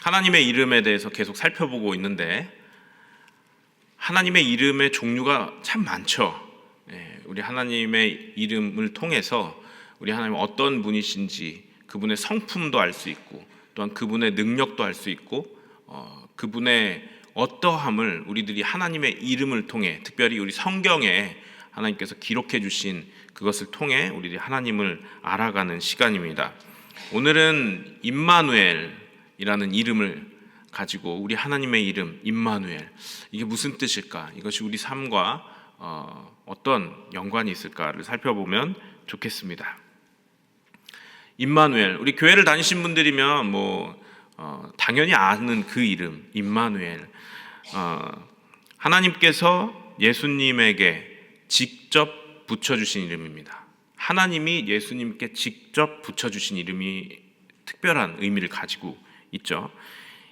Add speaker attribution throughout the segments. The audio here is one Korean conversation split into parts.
Speaker 1: 하나님의 이름에 대해서 계속 살펴보고 있는데 하나님의 이름의 종류가 참 많죠. 우리 하나님의 이름을 통해서 우리 하나님 어떤 분이신지 그분의 성품도 알 수 있고 또한 그분의 능력도 알 수 있고 그분의 어떠함을 우리들이 하나님의 이름을 통해 특별히 우리 성경에 하나님께서 기록해 주신 그것을 통해 우리들이 하나님을 알아가는 시간입니다. 오늘은 임마누엘이라는 이름을 가지고 우리 하나님의 이름 임마누엘, 이게 무슨 뜻일까? 이것이 우리 삶과 어떤 연관이 있을까를 살펴보면 좋겠습니다. 임마누엘, 우리 교회를 다니신 분들이면 당연히 아는 그 이름 임마누엘. 하나님께서 예수님에게 직접 붙여주신 이름입니다. 하나님이 예수님께 직접 붙여주신 이름이 특별한 의미를 가지고 있죠.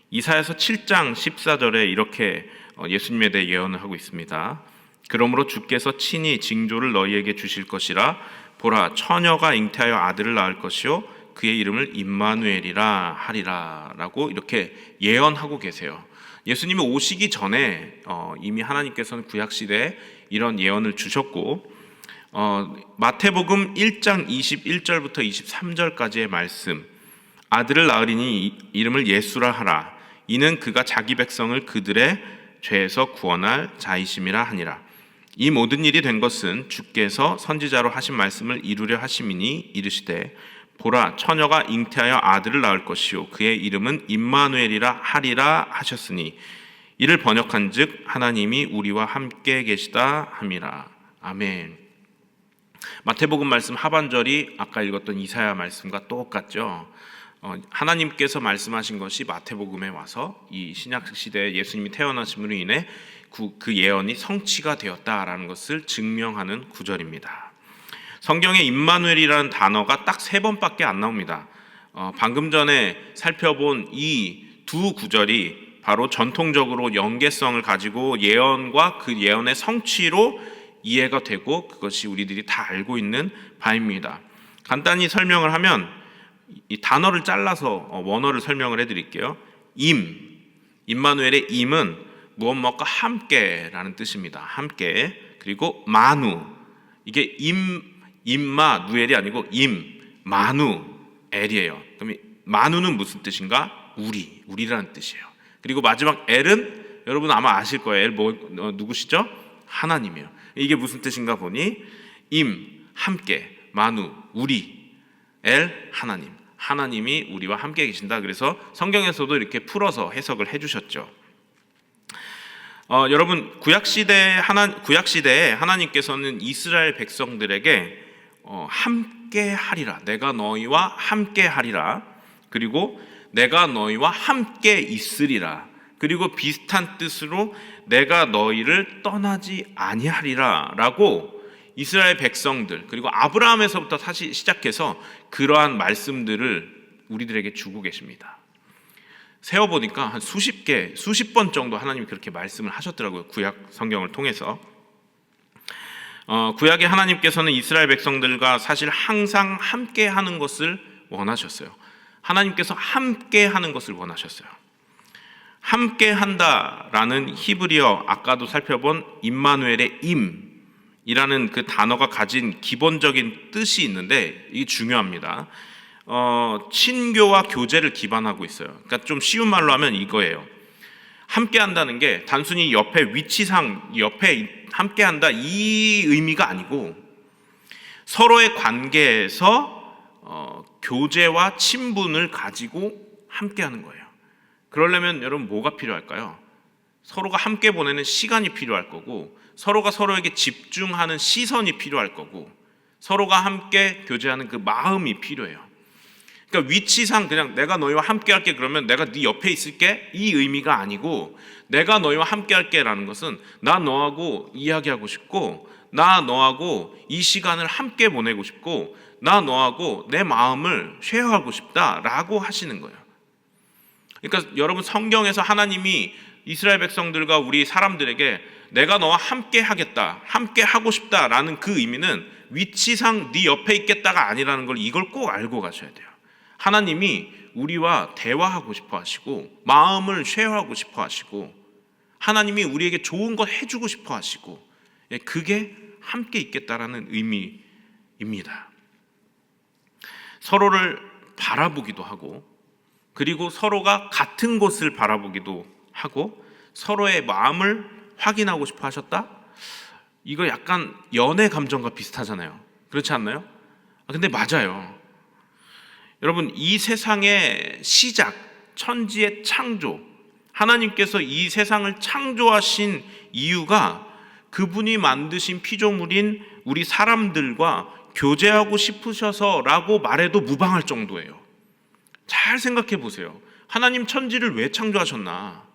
Speaker 1: 이사야서 7장 14절에 이렇게 예수님에 대해 예언을 하고 있습니다. 그러므로 주께서 친히 징조를 너희에게 주실 것이라. 보라, 처녀가 잉태하여 아들을 낳을 것이요 그의 이름을 임마누엘이라 하리라 라고 이렇게 예언하고 계세요. 예수님이 오시기 전에 이미 하나님께서는 구약시대에 이런 예언을 주셨고 마태복음 1장 21절부터 23절까지의 말씀, 아들을 낳으리니 이름을 예수라 하라. 이는 그가 자기 백성을 그들의 죄에서 구원할 자이심이라 하니라. 이 모든 일이 된 것은 주께서 선지자로 하신 말씀을 이루려 하심이니 이르시되 보라, 처녀가 잉태하여 아들을 낳을 것이요 그의 이름은 임마누엘이라 하리라 하셨으니 이를 번역한즉 하나님이 우리와 함께 계시다 함이라. 아멘. 마태복음 말씀 하반절이 아까 읽었던 이사야 말씀과 똑같죠. 하나님께서 말씀하신 것이 마태복음에 와서 이 신약 시대에 예수님이 태어나심으로 인해 그 예언이 성취가 되었다라는 것을 증명하는 구절입니다. 성경에 임마누엘이라는 단어가 딱 3번밖에 안 나옵니다. 방금 전에 살펴본 이 두 구절이 바로 전통적으로 연계성을 가지고 예언과 그 예언의 성취로 이해가 되고 그것이 우리들이 다 알고 있는 바입니다. 간단히 설명을 하면 이 단어를 잘라서 원어를 설명을 해드릴게요. 임마누엘의 임은 무엇무엇과 함께라는 뜻입니다. 함께. 그리고 마누, 이게 임마누엘이 아니고 임마누엘이에요. 그럼 마누는 무슨 뜻인가? 우리라는 뜻이에요. 그리고 마지막 엘은 여러분 아마 아실 거예요. 엘 누구시죠? 하나님이에요. 이게 무슨 뜻인가 보니 함께, 마누, 우리, 엘, 하나님. 하나님이 우리와 함께 계신다. 그래서 성경에서도 이렇게 풀어서 해석을 해주셨죠. 여러분 구약시대에 하나님께서는 이스라엘 백성들에게 함께 하리라, 내가 너희와 함께 하리라, 그리고 내가 너희와 함께 있으리라, 그리고 비슷한 뜻으로 내가 너희를 떠나지 아니하리라 라고 이스라엘 백성들 그리고 아브라함에서부터 다시 시작해서 그러한 말씀들을 우리들에게 주고 계십니다. 세어보니까 한 수십 번 정도 하나님이 그렇게 말씀을 하셨더라고요. 구약 성경을 통해서. 구약에 하나님께서는 이스라엘 백성들과 사실 항상 함께 하는 것을 원하셨어요. 하나님께서 함께 하는 것을 원하셨어요. 함께 한다라는 히브리어, 아까도 살펴본 임마누엘의 임이라는 그 단어가 가진 기본적인 뜻이 있는데 이게 중요합니다. 친교와 교제를 기반하고 있어요. 그러니까 좀 쉬운 말로 하면 이거예요. 함께 한다는 게 단순히 옆에 위치상 옆에 함께 한다 이 의미가 아니고 서로의 관계에서 교제와 친분을 가지고 함께 하는 거예요. 그러려면 여러분 뭐가 필요할까요? 서로가 함께 보내는 시간이 필요할 거고, 서로가 서로에게 집중하는 시선이 필요할 거고, 서로가 함께 교제하는 그 마음이 필요해요. 그러니까 위치상 그냥 내가 너희와 함께 할게 그러면 내가 네 옆에 있을게 이 의미가 아니고, 내가 너희와 함께 할게 라는 것은 나 너하고 이야기하고 싶고, 나 너하고 이 시간을 함께 보내고 싶고, 나 너하고 내 마음을 쉐어하고 싶다라고 하시는 거예요. 그러니까 여러분 성경에서 하나님이 이스라엘 백성들과 우리 사람들에게 내가 너와 함께 하겠다, 함께 하고 싶다라는 그 의미는 위치상 네 옆에 있겠다가 아니라는 걸 이걸 꼭 알고 가셔야 돼요. 하나님이 우리와 대화하고 싶어 하시고 마음을 쉐어하고 싶어 하시고 하나님이 우리에게 좋은 것 해주고 싶어 하시고 그게 함께 있겠다라는 의미입니다. 서로를 바라보기도 하고 그리고 서로가 같은 곳을 바라보기도 하고 서로의 마음을 확인하고 싶어 하셨다? 이거 약간 연애 감정과 비슷하잖아요. 그렇지 않나요? 근데 맞아요. 여러분, 이 세상의 시작, 천지의 창조, 하나님께서 이 세상을 창조하신 이유가 그분이 만드신 피조물인 우리 사람들과 교제하고 싶으셔서라고 말해도 무방할 정도예요. 잘 생각해 보세요. 하나님 천지를 왜 창조하셨나?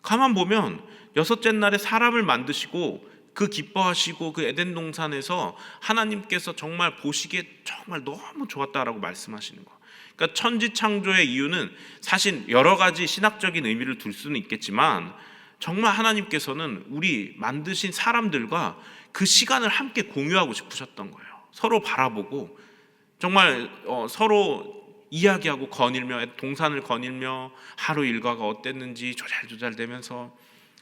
Speaker 1: 가만 보면 여섯째 날에 사람을 만드시고 그 기뻐하시고 그 에덴 동산에서 하나님께서 정말 보시기에 정말 너무 좋았다라고 말씀하시는 거. 그러니까 천지 창조의 이유는 사실 여러 가지 신학적인 의미를 둘 수는 있겠지만 정말 하나님께서는 우리 만드신 사람들과 그 시간을 함께 공유하고 싶으셨던 거예요. 서로 바라보고 정말 서로 이야기하고 거닐며 동산을 거닐며 하루 일과가 어땠는지 조잘조잘대면서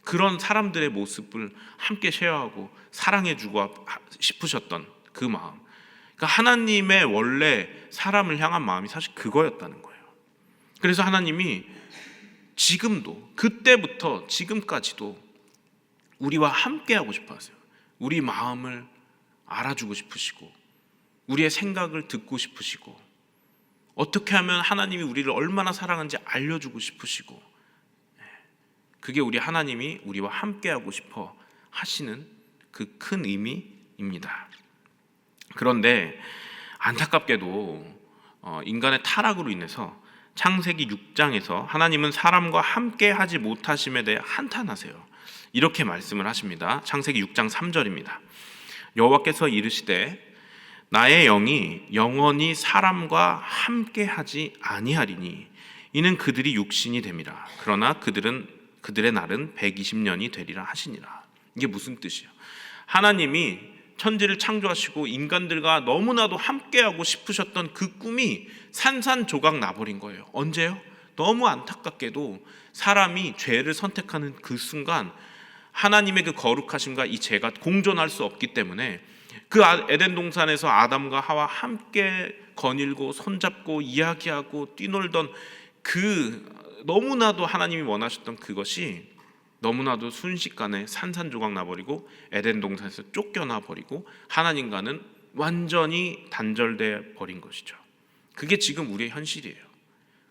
Speaker 1: 그런 사람들의 모습을 함께 쉐어하고 사랑해주고 싶으셨던 그 마음. 그러니까 하나님의 원래 사람을 향한 마음이 사실 그거였다는 거예요. 그래서 하나님이 지금도 그때부터 지금까지도 우리와 함께하고 싶어 하세요. 우리 마음을 알아주고 싶으시고 우리의 생각을 듣고 싶으시고 어떻게 하면 하나님이 우리를 얼마나 사랑하는지 알려주고 싶으시고 그게 우리 하나님이 우리와 함께하고 싶어 하시는 그 큰 의미입니다. 그런데 안타깝게도 인간의 타락으로 인해서 창세기 6장에서 하나님은 사람과 함께하지 못하심에 대해 한탄하세요. 이렇게 말씀을 하십니다. 창세기 6장 3절입니다. 여호와께서 이르시되 나의 영이 영원히 사람과 함께하지 아니하리니 이는 그들이 육신이 됨이라. 그러나 그들의 날은 120년이 되리라 하시니라. 이게 무슨 뜻이에요? 하나님이 천지를 창조하시고 인간들과 너무나도 함께하고 싶으셨던 그 꿈이 산산조각 나버린 거예요. 언제요? 너무 안타깝게도 사람이 죄를 선택하는 그 순간 하나님의 그 거룩하심과 이 죄가 공존할 수 없기 때문에 그 에덴 동산에서 아담과 하와 함께 거닐고 손잡고 이야기하고 뛰놀던 그 너무나도 하나님이 원하셨던 그것이 너무나도 순식간에 산산조각 나버리고 에덴 동산에서 쫓겨나 버리고 하나님과는 완전히 단절돼 버린 것이죠. 그게 지금 우리의 현실이에요.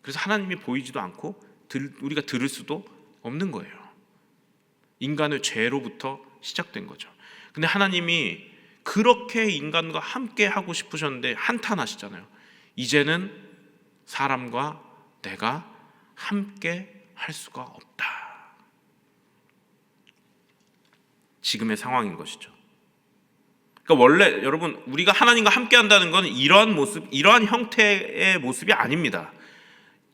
Speaker 1: 그래서 하나님이 보이지도 않고 우리가 들을 수도 없는 거예요. 인간의 죄로부터 시작된 거죠. 근데 하나님이 그렇게 인간과 함께 하고 싶으셨는데 한탄하시잖아요. 이제는 사람과 내가 함께 할 수가 없다. 지금의 상황인 것이죠. 그러니까 원래 여러분 우리가 하나님과 함께 한다는 건 이러한 모습, 이러한 형태의 모습이 아닙니다.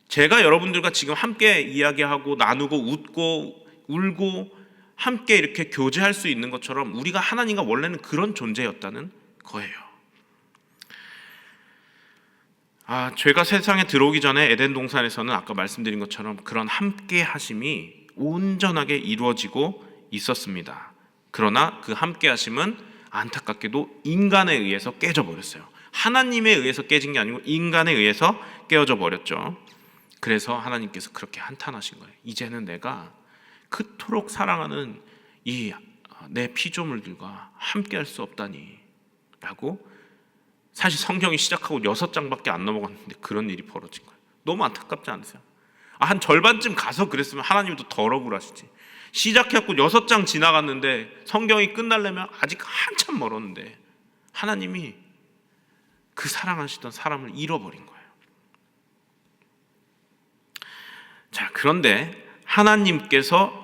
Speaker 1: 제가 여러분들과 지금 함께 이야기하고 나누고 웃고 울고 함께 이렇게 교제할 수 있는 것처럼 우리가 하나님과 원래는 그런 존재였다는 거예요. 죄가 세상에 들어오기 전에 에덴 동산에서는 아까 말씀드린 것처럼 그런 함께 하심이 온전하게 이루어지고 있었습니다. 그러나 그 함께 하심은 안타깝게도 인간에 의해서 깨져 버렸어요. 하나님에 의해서 깨진 게 아니고 인간에 의해서 깨어져 버렸죠. 그래서 하나님께서 그렇게 한탄하신 거예요. 이제는 내가 그토록 사랑하는 이 내 피조물들과 함께 할 수 없다니 라고. 사실 성경이 시작하고 6장밖에 안 넘어갔는데 그런 일이 벌어진 거예요. 너무 안타깝지 않으세요? 한 절반쯤 가서 그랬으면 하나님도 덜 억울하시지. 시작해갖고 6장 지나갔는데 성경이 끝나려면 아직 한참 멀었는데 하나님이 그 사랑하시던 사람을 잃어버린 거예요. 자, 그런데 하나님께서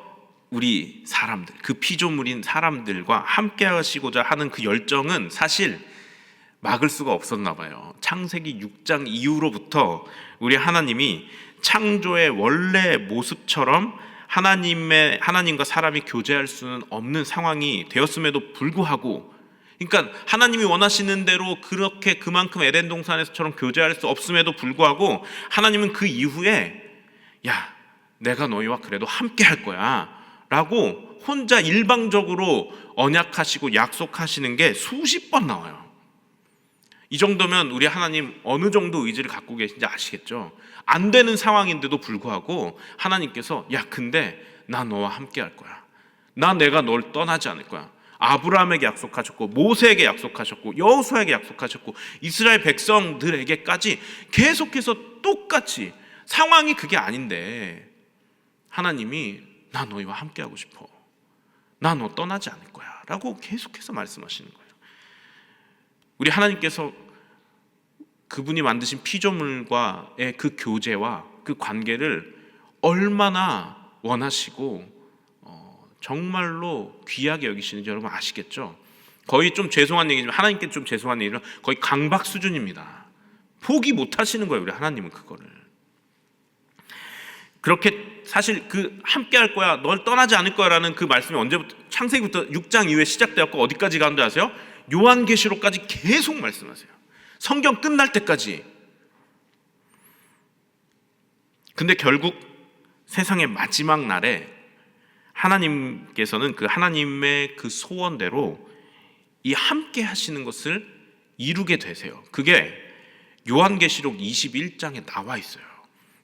Speaker 1: 우리 사람들, 그 피조물인 사람들과 함께 하시고자 하는 그 열정은 사실 막을 수가 없었나 봐요. 창세기 6장 이후로부터 우리 하나님이 창조의 원래 모습처럼 하나님과 사람이 교제할 수는 없는 상황이 되었음에도 불구하고 그러니까 하나님이 원하시는 대로 그렇게 그만큼 에덴 동산에서처럼 교제할 수 없음에도 불구하고 하나님은 그 이후에 야, 내가 너희와 그래도 함께 할 거야 라고 혼자 일방적으로 언약하시고 약속하시는 게 수십 번 나와요. 이 정도면 우리 하나님 어느 정도 의지를 갖고 계신지 아시겠죠? 안 되는 상황인데도 불구하고 하나님께서 야, 근데 나 너와 함께 할 거야. 내가 널 떠나지 않을 거야. 아브라함에게 약속하셨고 모세에게 약속하셨고 여호수아에게 약속하셨고 이스라엘 백성들에게까지 계속해서 똑같이 상황이 그게 아닌데 하나님이 나 너희와 함께하고 싶어. 나 너 떠나지 않을 거야 라고 계속해서 말씀하시는 거예요. 우리 하나님께서 그분이 만드신 피조물과의 그 교제와 그 관계를 얼마나 원하시고 정말로 귀하게 여기시는지 여러분 아시겠죠? 거의 좀 죄송한 얘기지만 하나님께 좀 죄송한 얘기는 거의 강박 수준입니다. 포기 못 하시는 거예요. 우리 하나님은 그거를. 그렇게 사실 그 함께 할 거야, 널 떠나지 않을 거야라는 그 말씀이 언제부터 창세기부터 6장 이후에 시작되었고 어디까지 가는지 아세요? 요한계시록까지 계속 말씀하세요. 성경 끝날 때까지. 근데 결국 세상의 마지막 날에 하나님께서는 그 하나님의 그 소원대로 이 함께 하시는 것을 이루게 되세요. 그게 요한계시록 21장에 나와 있어요.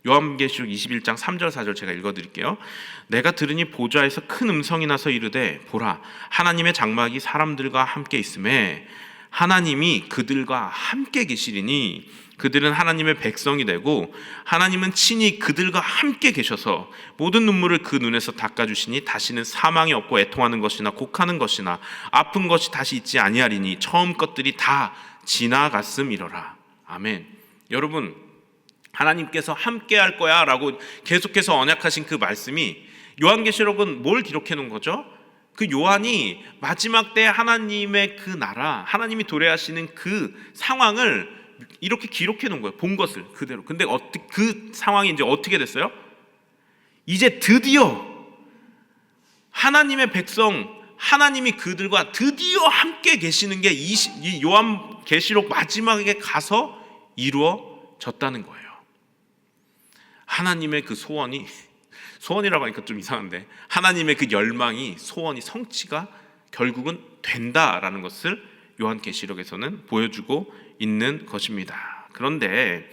Speaker 1: 요한계시록 21장 3절 4절 제가 읽어드릴게요. 내가 들으니 보좌에서 큰 음성이 나서 이르되 보라 하나님의 장막이 사람들과 함께 있음에 하나님이 그들과 함께 계시리니 그들은 하나님의 백성이 되고 하나님은 친히 그들과 함께 계셔서 모든 눈물을 그 눈에서 닦아주시니 다시는 사망이 없고 애통하는 것이나 곡하는 것이나 아픈 것이 다시 있지 아니하리니 처음 것들이 다 지나갔음이러라. 아멘. 여러분 하나님께서 함께 할 거야 라고 계속해서 언약하신 그 말씀이 요한계시록은 뭘 기록해 놓은 거죠? 그 요한이 마지막 때 하나님의 그 나라, 하나님이 도래하시는 그 상황을 이렇게 기록해 놓은 거예요. 본 것을 그대로. 근데 그 상황이 이제 어떻게 됐어요? 이제 드디어 하나님의 백성, 하나님이 그들과 드디어 함께 계시는 게 이 요한계시록 마지막에 가서 이루어졌다는 거예요. 하나님의 그 소원이라고 하니까 좀 이상한데 하나님의 그 열망이 소원이 성취가 결국은 된다라는 것을 요한계시록에서는 보여주고 있는 것입니다. 그런데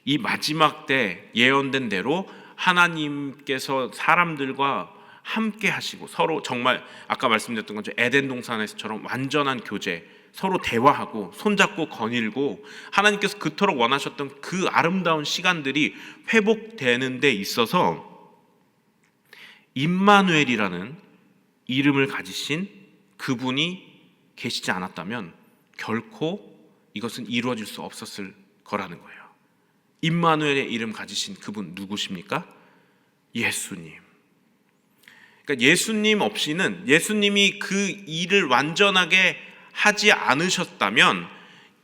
Speaker 1: 이 마지막 때 예언된 대로 하나님께서 사람들과 함께 하시고 서로 정말 아까 말씀드렸던 것처럼 에덴 동산에서처럼 완전한 교제, 서로 대화하고 손잡고 거닐고 하나님께서 그토록 원하셨던 그 아름다운 시간들이 회복되는 데 있어서 임마누엘이라는 이름을 가지신 그분이 계시지 않았다면 결코 이것은 이루어질 수 없었을 거라는 거예요. 임마누엘의 이름 가지신 그분 누구십니까? 예수님. 그러니까 예수님 없이는 예수님이 그 일을 완전하게 하지 않으셨다면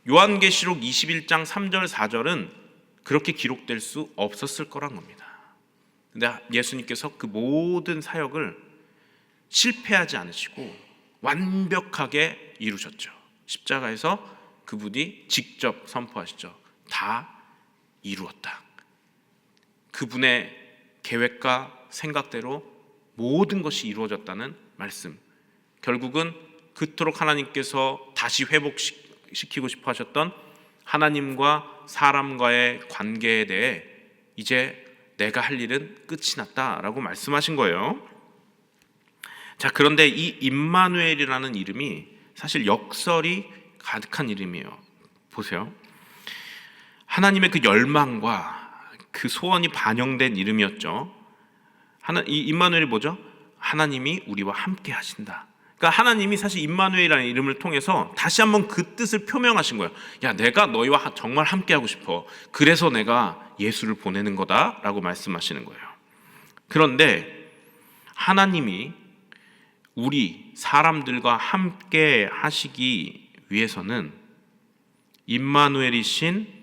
Speaker 1: 요한계시록 21장 3절 4절은 그렇게 기록될 수 없었을 거란 겁니다. 근데 예수님께서 그 모든 사역을 실패하지 않으시고 완벽하게 이루셨죠. 십자가에서 그분이 직접 선포하시죠. 다 이루었다. 그분의 계획과 생각대로 모든 것이 이루어졌다는 말씀. 결국은 그토록 하나님께서 다시 회복시키고 싶어 하셨던 하나님과 사람과의 관계에 대해 이제 내가 할 일은 끝이 났다라고 말씀하신 거예요. 자, 그런데 이 임마누엘이라는 이름이 사실 역설이 가득한 이름이에요. 보세요. 하나님의 그 열망과 그 소원이 반영된 이름이었죠. 이 임마누엘이 뭐죠? 하나님이 우리와 함께 하신다. 그러니까 하나님이 사실 임마누엘이라는 이름을 통해서 다시 한번 그 뜻을 표명하신 거예요. 야, 내가 너희와 정말 함께 하고 싶어. 그래서 내가 예수를 보내는 거다라고 말씀하시는 거예요. 그런데 하나님이 우리 사람들과 함께 하시기 위해서는 임마누엘이신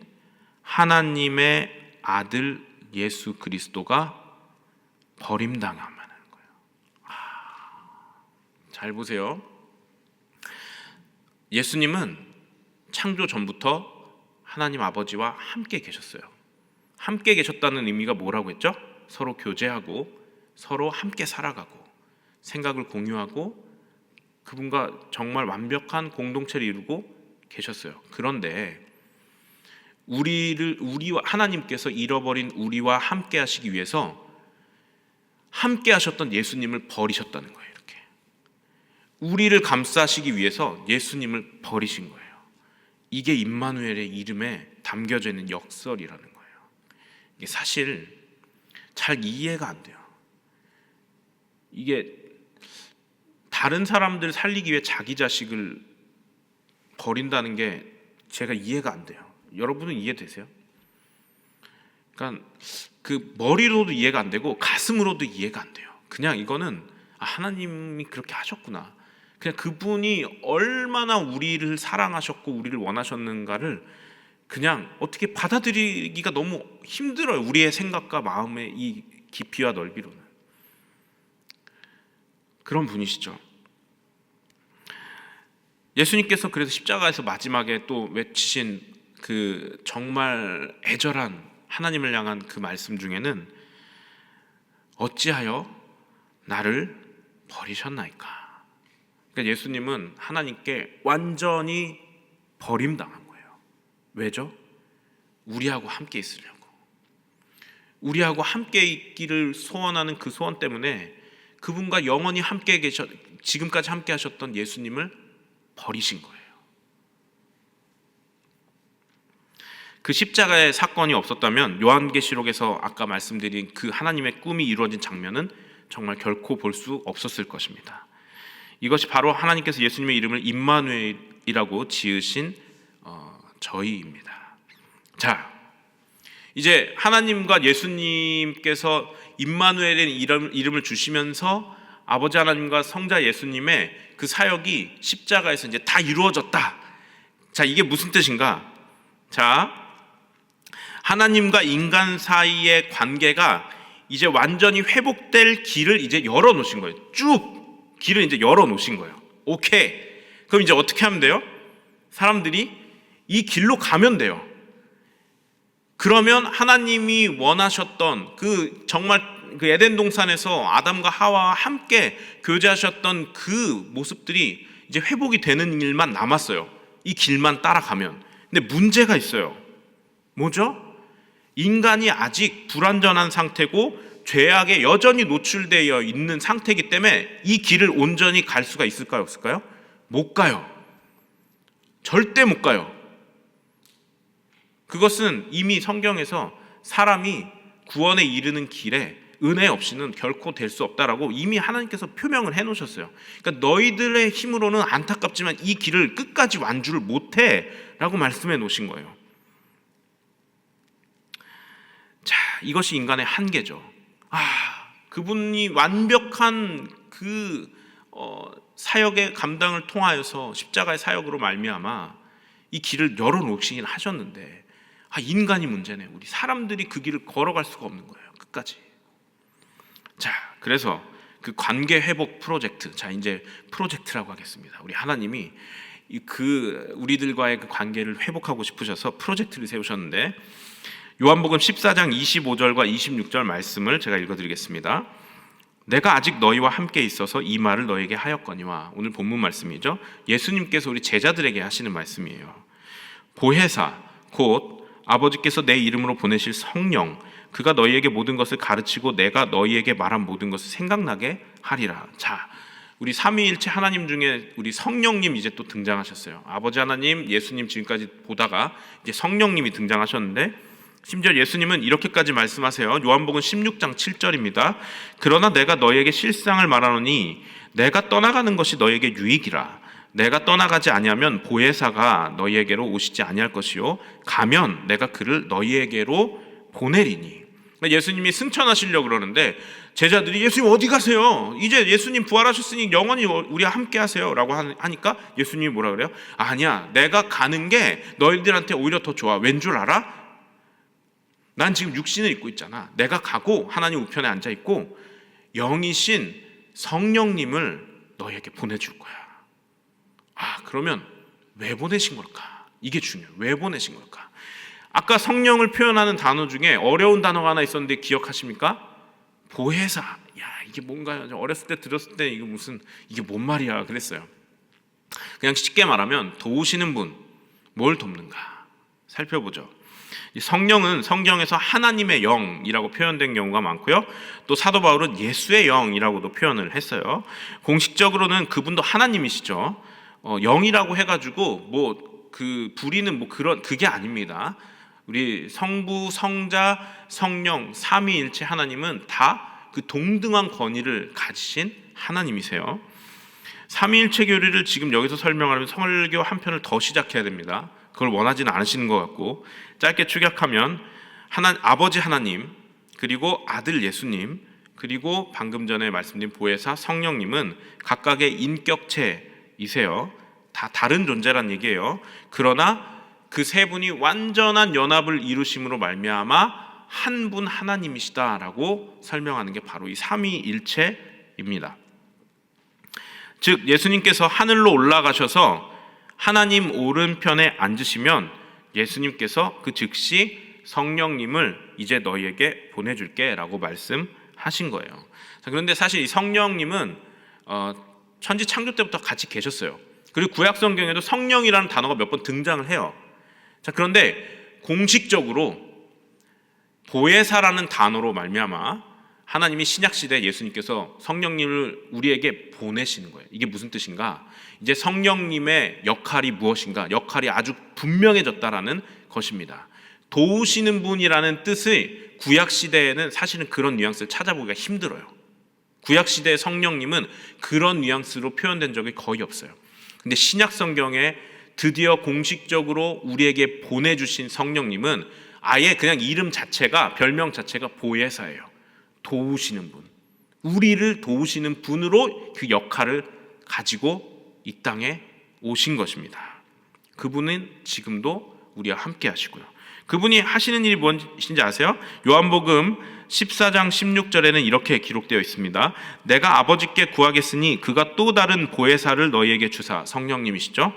Speaker 1: 하나님의 아들 예수 그리스도가 버림당하는 거예요. 잘 보세요. 예수님은 창조 전부터 하나님 아버지와 함께 계셨어요. 함께 계셨다는 의미가 뭐라고 했죠? 서로 교제하고 서로 함께 살아가고 생각을 공유하고 그분과 정말 완벽한 공동체를 이루고 계셨어요. 그런데 우리와 하나님께서 잃어버린 우리와 함께 하시기 위해서 함께 하셨던 예수님을 버리셨다는 거예요. 이렇게 우리를 감싸시기 위해서 예수님을 버리신 거예요. 이게 임마누엘의 이름에 담겨져 있는 역설이라는 거예요. 이게 사실 잘 이해가 안 돼요. 이게 다른 사람들 살리기 위해 자기 자식을 버린다는 게 제가 이해가 안 돼요. 여러분은 이해되세요? 그러니까 그 머리로도 이해가 안 되고 가슴으로도 이해가 안 돼요. 그냥 이거는 하나님이 그렇게 하셨구나. 그냥 그분이 얼마나 우리를 사랑하셨고 우리를 원하셨는가를 그냥 어떻게 받아들이기가 너무 힘들어요. 우리의 생각과 마음의 이 깊이와 넓이로는. 그런 분이시죠. 예수님께서 그래서 십자가에서 마지막에 또 외치신 그 정말 애절한 하나님을 향한 그 말씀 중에는 어찌하여 나를 버리셨나이까. 그러니까 예수님은 하나님께 완전히 버림당한 거예요. 왜죠? 우리하고 함께 있으려고. 우리하고 함께 있기를 소원하는 그 소원 때문에 그분과 영원히 함께 지금까지 함께 하셨던 예수님을 버리신 거예요. 그 십자가의 사건이 없었다면 요한계시록에서 아까 말씀드린 그 하나님의 꿈이 이루어진 장면은 정말 결코 볼 수 없었을 것입니다. 이것이 바로 하나님께서 예수님의 이름을 임마누엘이라고 지으신 저희입니다. 자, 이제 하나님과 예수님께서 임마누엘의 이름을 주시면서 아버지 하나님과 성자 예수님의 그 사역이 십자가에서 이제 다 이루어졌다. 자, 이게 무슨 뜻인가? 자, 하나님과 인간 사이의 관계가 이제 완전히 회복될 길을 이제 열어놓으신 거예요. 쭉 길을 이제 열어놓으신 거예요. 오케이. 그럼 이제 어떻게 하면 돼요? 사람들이 이 길로 가면 돼요. 그러면 하나님이 원하셨던 그 정말 그 에덴 동산에서 아담과 하와와 함께 교제하셨던 그 모습들이 이제 회복이 되는 일만 남았어요. 이 길만 따라가면. 근데 문제가 있어요. 뭐죠? 인간이 아직 불완전한 상태고 죄악에 여전히 노출되어 있는 상태이기 때문에 이 길을 온전히 갈 수가 있을까요? 없을까요? 못 가요. 절대 못 가요. 그것은 이미 성경에서 사람이 구원에 이르는 길에 은혜 없이는 결코 될 수 없다라고 이미 하나님께서 표명을 해놓으셨어요. 그러니까 너희들의 힘으로는 안타깝지만 이 길을 끝까지 완주를 못해 라고 말씀해 놓으신 거예요. 자, 이것이 인간의 한계죠. 그분이 완벽한 그 사역의 감당을 통하여서 십자가의 사역으로 말미암아 이 길을 열어놓으시긴 하셨는데 인간이 문제네. 우리 사람들이 그 길을 걸어갈 수가 없는 거예요. 끝까지. 자, 그래서 그 관계 회복 프로젝트, 자 이제 프로젝트라고 하겠습니다. 우리 하나님이 그 우리들과의 그 관계를 회복하고 싶으셔서 프로젝트를 세우셨는데 요한복음 14장 25절과 26절 말씀을 제가 읽어드리겠습니다. 내가 아직 너희와 함께 있어서 이 말을 너에게 하였거니와. 오늘 본문 말씀이죠. 예수님께서 우리 제자들에게 하시는 말씀이에요. 보혜사 곧 아버지께서 내 이름으로 보내실 성령 그가 너희에게 모든 것을 가르치고 내가 너희에게 말한 모든 것을 생각나게 하리라. 자, 우리 삼위일체 하나님 중에 우리 성령님 이제 또 등장하셨어요. 아버지 하나님, 예수님 지금까지 보다가 이제 성령님이 등장하셨는데 심지어 예수님은 이렇게까지 말씀하세요. 요한복음 16장 7절입니다. 그러나 내가 너희에게 실상을 말하노니 내가 떠나가는 것이 너희에게 유익이라. 내가 떠나가지 아니하면 보혜사가 너희에게로 오시지 아니할 것이요 가면 내가 그를 너희에게로 보내리니. 예수님이 승천하시려고 그러는데 제자들이 예수님 어디 가세요? 이제 예수님 부활하셨으니 영원히 우리와 함께 하세요 라고 하니까 예수님이 뭐라 그래요? 아니야, 내가 가는 게 너희들한테 오히려 더 좋아. 왠 줄 알아? 난 지금 육신을 입고 있잖아. 내가 가고 하나님 우편에 앉아 있고 영이신 성령님을 너희에게 보내줄 거야. 그러면 왜 보내신 걸까? 이게 중요해요. 왜 보내신 걸까? 아까 성령을 표현하는 단어 중에 어려운 단어가 하나 있었는데 기억하십니까? 보혜사. 야, 이게 뭔가요? 어렸을 때 들었을 때 이게 뭔 말이야 그랬어요. 그냥 쉽게 말하면 도우시는 분, 뭘 돕는가 살펴보죠. 이 성령은 성경에서 하나님의 영이라고 표현된 경우가 많고요. 또 사도 바울은 예수의 영이라고도 표현을 했어요. 공식적으로는 그분도 하나님이시죠. 영이라고 해가지고 부리는 그게 아닙니다. 우리 성부, 성자, 성령, 삼위일체 하나님은 다 그 동등한 권위를 가지신 하나님이세요. 삼위일체 교리를 지금 여기서 설명하려면 설교 한 편을 더 시작해야 됩니다. 그걸 원하지는 않으시는 것 같고, 짧게 축약하면 아버지 하나님, 그리고 아들 예수님, 그리고 방금 전에 말씀드린 보혜사 성령님은 각각의 인격체이세요. 다 다른 존재란 얘기예요. 그러나 그 세 분이 완전한 연합을 이루심으로 말미암아 한 분 하나님이시다라고 설명하는 게 바로 이 삼위일체입니다. 즉 예수님께서 하늘로 올라가셔서 하나님 오른편에 앉으시면 예수님께서 그 즉시 성령님을 이제 너희에게 보내줄게 라고 말씀하신 거예요. 자, 그런데 사실 이 성령님은 천지 창조 때부터 같이 계셨어요. 그리고 구약 성경에도 성령이라는 단어가 몇 번 등장을 해요. 자, 그런데 공식적으로 보혜사라는 단어로 말미암아 하나님이 신약시대 예수님께서 성령님을 우리에게 보내시는 거예요. 이게 무슨 뜻인가? 이제 성령님의 역할이 무엇인가? 역할이 아주 분명해졌다라는 것입니다. 도우시는 분이라는 뜻의 구약시대에는 사실은 그런 뉘앙스를 찾아보기가 힘들어요. 구약시대의 성령님은 그런 뉘앙스로 표현된 적이 거의 없어요. 근데 신약 성경에 드디어 공식적으로 우리에게 보내주신 성령님은 아예 그냥 이름 자체가, 별명 자체가 보혜사예요. 도우시는 분, 우리를 도우시는 분으로 그 역할을 가지고 이 땅에 오신 것입니다. 그분은 지금도 우리와 함께 하시고요. 그분이 하시는 일이 무엇인지 아세요? 요한복음 14장 16절에는 이렇게 기록되어 있습니다. 내가 아버지께 구하겠으니 그가 또 다른 보혜사를 너희에게 주사, 성령님이시죠,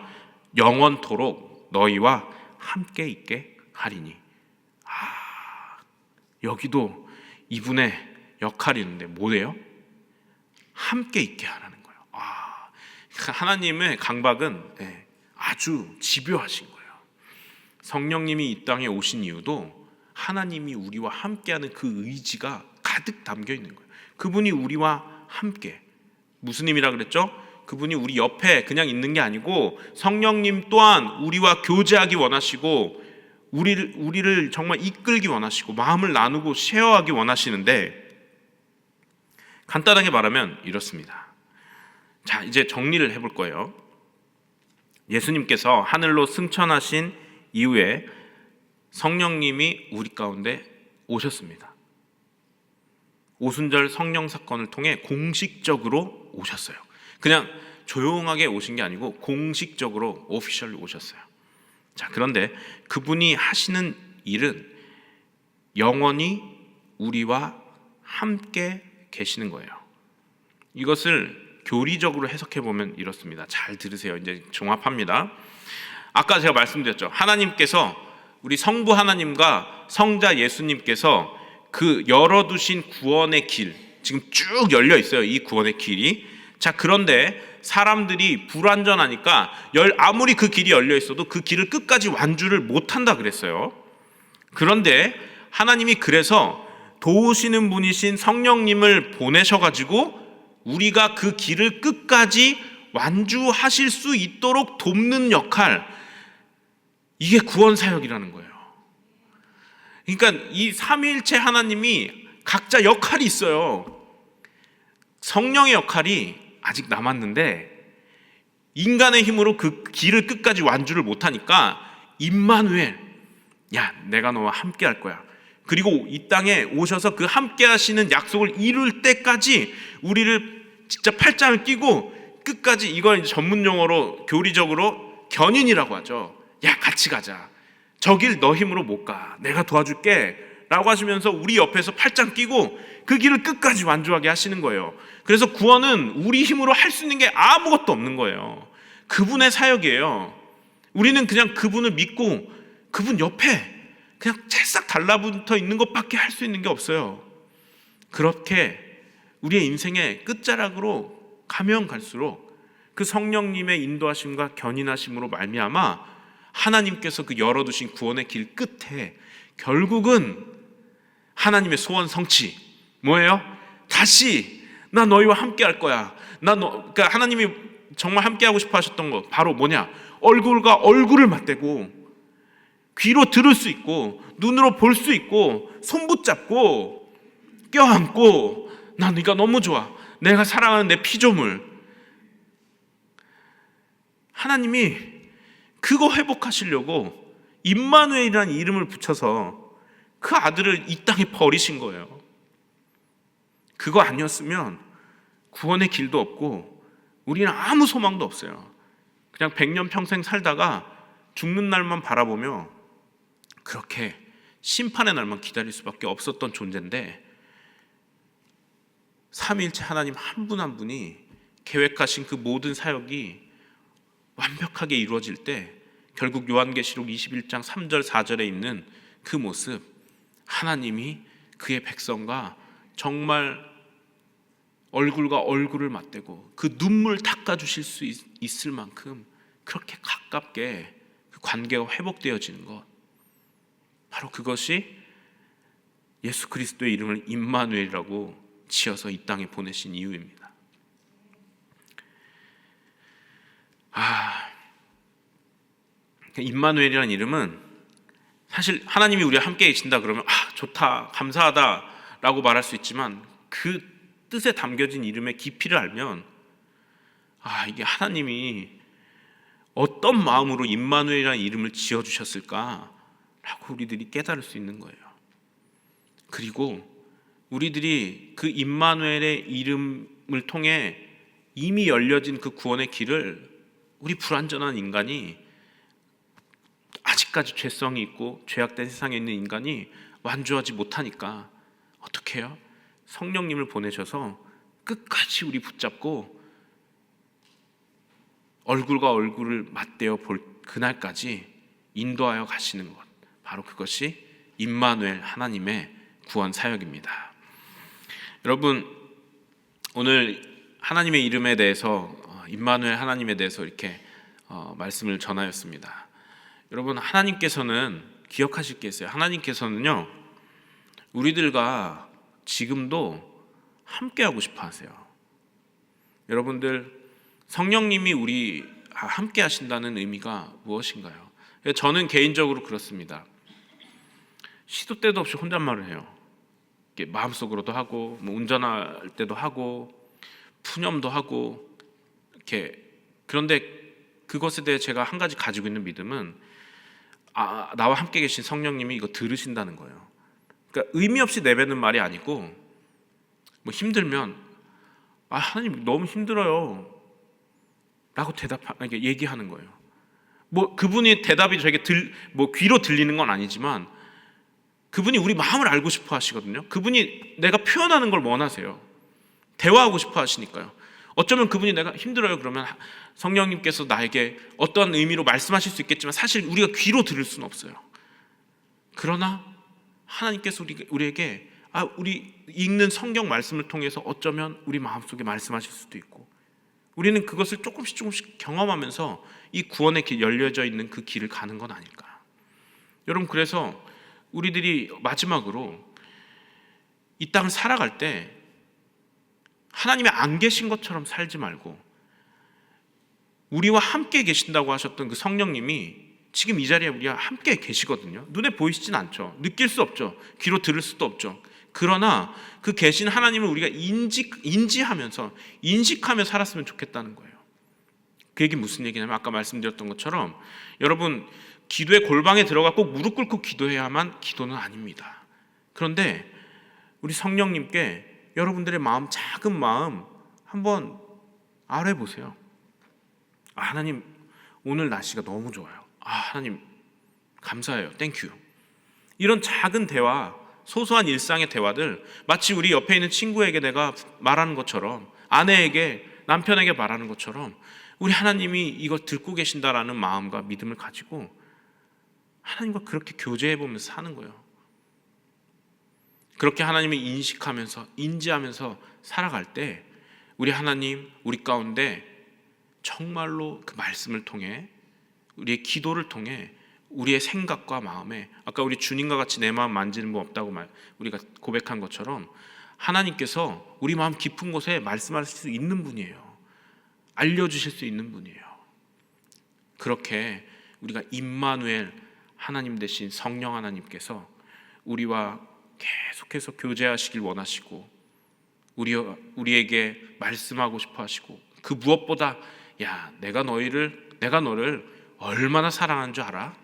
Speaker 1: 영원토록 너희와 함께 있게 하리니. 여기도 이분의 역할이 있는데 뭐예요? 함께 있게 하라는 거예요. 하나님의 강박은 아주 집요하신 거예요. 성령님이 이 땅에 오신 이유도 하나님이 우리와 함께하는 그 의지가 가득 담겨 있는 거예요. 그분이 우리와 함께, 무슨 의미라 그랬죠? 그분이 우리 옆에 그냥 있는 게 아니고 성령님 또한 우리와 교제하기 원하시고 우리를 정말 이끌기 원하시고 마음을 나누고 쉐어하기 원하시는데, 간단하게 말하면 이렇습니다. 자, 이제 정리를 해볼 거예요. 예수님께서 하늘로 승천하신 이후에 성령님이 우리 가운데 오셨습니다. 오순절 성령 사건을 통해 공식적으로 오셨어요. 그냥 조용하게 오신 게 아니고 공식적으로 오피셜리 오셨어요. 자, 그런데 그분이 하시는 일은 영원히 우리와 함께 계시는 거예요. 이것을 교리적으로 해석해 보면 이렇습니다. 잘 들으세요. 이제 종합합니다. 아까 제가 말씀드렸죠. 하나님께서, 우리 성부 하나님과 성자 예수님께서 그 열어두신 구원의 길, 지금 쭉 열려 있어요. 이 구원의 길이. 자, 그런데 사람들이 불완전하니까 아무리 그 길이 열려 있어도 그 길을 끝까지 완주를 못한다 그랬어요. 그런데 하나님이 그래서 도우시는 분이신 성령님을 보내셔가지고 우리가 그 길을 끝까지 완주하실 수 있도록 돕는 역할, 이게 구원사역이라는 거예요. 그러니까 이 삼위일체 하나님이 각자 역할이 있어요. 성령의 역할이 아직 남았는데 인간의 힘으로 그 길을 끝까지 완주를 못하니까 임마누엘, 야, 내가 너와 함께 할 거야. 그리고 이 땅에 오셔서 그 함께 하시는 약속을 이룰 때까지 우리를 진짜 팔짱을 끼고 끝까지, 이걸 이제 전문 용어로 교리적으로 견인이라고 하죠. 야, 같이 가자. 저 길 너 힘으로 못 가. 내가 도와줄게 라고 하시면서 우리 옆에서 팔짱 끼고 그 길을 끝까지 완주하게 하시는 거예요. 그래서 구원은 우리 힘으로 할 수 있는 게 아무것도 없는 거예요. 그분의 사역이에요. 우리는 그냥 그분을 믿고 그분 옆에 그냥 찰싹 달라붙어 있는 것밖에 할 수 있는 게 없어요. 그렇게 우리의 인생의 끝자락으로 가면 갈수록 그 성령님의 인도하심과 견인하심으로 말미암아 하나님께서 그 열어두신 구원의 길 끝에 결국은 하나님의 소원 성취 뭐예요? 다시 나 너희와 함께 할 거야. 그러니까 하나님이 정말 함께 하고 싶어 하셨던 거 바로 뭐냐? 얼굴과 얼굴을 맞대고 귀로 들을 수 있고 눈으로 볼 수 있고 손 붙잡고 껴안고 나 네가 너무 좋아. 내가 사랑하는 내 피조물. 하나님이 그거 회복하시려고 임마누엘이라는 이름을 붙여서 그 아들을 이 땅에 버리신 거예요. 그거 아니었으면 구원의 길도 없고 우리는 아무 소망도 없어요. 그냥 100년 평생 살다가 죽는 날만 바라보며 그렇게 심판의 날만 기다릴 수밖에 없었던 존재인데 삼위일체 하나님 한 분 한 분이 계획하신 그 모든 사역이 완벽하게 이루어질 때 결국 요한계시록 21장 3절 4절에 있는 그 모습, 하나님이 그의 백성과 정말 얼굴과 얼굴을 맞대고 그 눈물 닦아주실 수 있을 만큼 그렇게 가깝게 그 관계가 회복되어지는 것, 바로 그것이 예수 그리스도의 이름을 임마누엘이라고 지어서 이 땅에 보내신 이유입니다. 임마누엘이라는 이름은 사실 하나님이 우리와 함께 계신다 그러면 좋다, 감사하다 라고 말할 수 있지만 그 뜻에 담겨진 이름의 깊이를 알면 이게 하나님이 어떤 마음으로 임마누엘이라는 이름을 지어주셨을까 라고 우리들이 깨달을 수 있는 거예요. 그리고 우리들이 그 임마누엘의 이름을 통해 이미 열려진 그 구원의 길을 우리 불완전한 인간이, 아직까지 죄성이 있고 죄악된 세상에 있는 인간이 완주하지 못하니까 어떻게 해요? 성령님을 보내셔서 끝까지 우리 붙잡고 얼굴과 얼굴을 맞대어 볼 그날까지 인도하여 가시는 것, 바로 그것이 임마누엘 하나님의 구원 사역입니다. 여러분, 오늘 하나님의 이름에 대해서 임마누엘 하나님에 대해서 이렇게 말씀을 전하였습니다. 여러분, 하나님께서는 기억하실 게 있어요. 하나님께서는요 우리들과 지금도 함께하고 싶어 하세요. 여러분들, 성령님이 우리 함께 하신다는 의미가 무엇인가요? 저는 개인적으로 그렇습니다. 시도 때도 없이 혼잣말을 해요. 마음속으로도 하고 운전할 때도 하고 푸념도 하고 이렇게. 그런데 그것에 대해 제가 한 가지 가지고 있는 믿음은 나와 함께 계신 성령님이 이거 들으신다는 거예요. 그러니까 의미 없이 내뱉는 말이 아니고 힘들면 하나님 너무 힘들어요 라고 얘기하는 거예요. 그분이 대답이 저에게 귀로 들리는 건 아니지만 그분이 우리 마음을 알고 싶어 하시거든요. 그분이 내가 표현하는 걸 원하세요. 대화하고 싶어 하시니까요. 어쩌면 그분이 내가 힘들어요 그러면 성령님께서 나에게 어떠한 의미로 말씀하실 수 있겠지만 사실 우리가 귀로 들을 수는 없어요. 그러나 하나님께서 우리에게 우리 읽는 성경 말씀을 통해서 어쩌면 우리 마음속에 말씀하실 수도 있고, 우리는 그것을 조금씩 경험하면서 이 구원의 길, 열려져 있는 그 길을 가는 건 아닐까. 여러분, 그래서 우리들이 마지막으로 이 땅을 살아갈 때 하나님이 안 계신 것처럼 살지 말고 우리와 함께 계신다고 하셨던 그 성령님이 지금 이 자리에 우리와 함께 계시거든요. 눈에 보이시진 않죠. 느낄 수 없죠. 귀로 들을 수도 없죠. 그러나 그 계신 하나님을 우리가 인지하면서 인식하며 살았으면 좋겠다는 거예요. 그 얘기 무슨 얘기냐면 아까 말씀드렸던 것처럼 여러분, 기도의 골방에 들어가 꼭 무릎 꿇고 기도해야만 기도는 아닙니다. 그런데 우리 성령님께 여러분들의 마음, 작은 마음 한번 알아보세요. 하나님, 오늘 날씨가 너무 좋아요. 하나님 감사해요. 땡큐. 이런 작은 대화, 소소한 일상의 대화들, 마치 우리 옆에 있는 친구에게 내가 말하는 것처럼, 아내에게, 남편에게 말하는 것처럼 우리 하나님이 이거 듣고 계신다라는 마음과 믿음을 가지고 하나님과 그렇게 교제해 보면서 사는 거예요. 그렇게 하나님을 인식하면서 인지하면서 살아갈 때 우리 하나님 우리 가운데 정말로 그 말씀을 통해 우리의 기도를 통해 우리의 생각과 마음에 아까 우리 주님과 같이 내 마음 만지는 분 없다고 우리가 고백한 것처럼 하나님께서 우리 마음 깊은 곳에 말씀하실 수 있는 분이에요. 알려주실 수 있는 분이에요. 그렇게 우리가 임마누엘 하나님 대신 성령 하나님께서 우리와 계속해서 교제하시길 원하시고 우리에게 말씀하고 싶어 하시고 그 무엇보다 야 내가 너를 얼마나 사랑하는 줄 알아?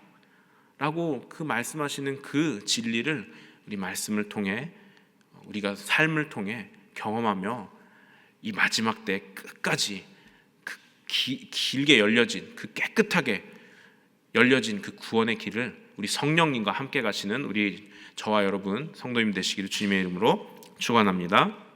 Speaker 1: 라고 그 말씀하시는 그 진리를 우리 말씀을 통해 우리가 삶을 통해 경험하며 이 마지막 때 끝까지 그 길게 열려진 그 깨끗하게 열려진 그 구원의 길을 우리 성령님과 함께 가시는 우리 저와 여러분 성도님 되시기를 주님의 이름으로 축원합니다.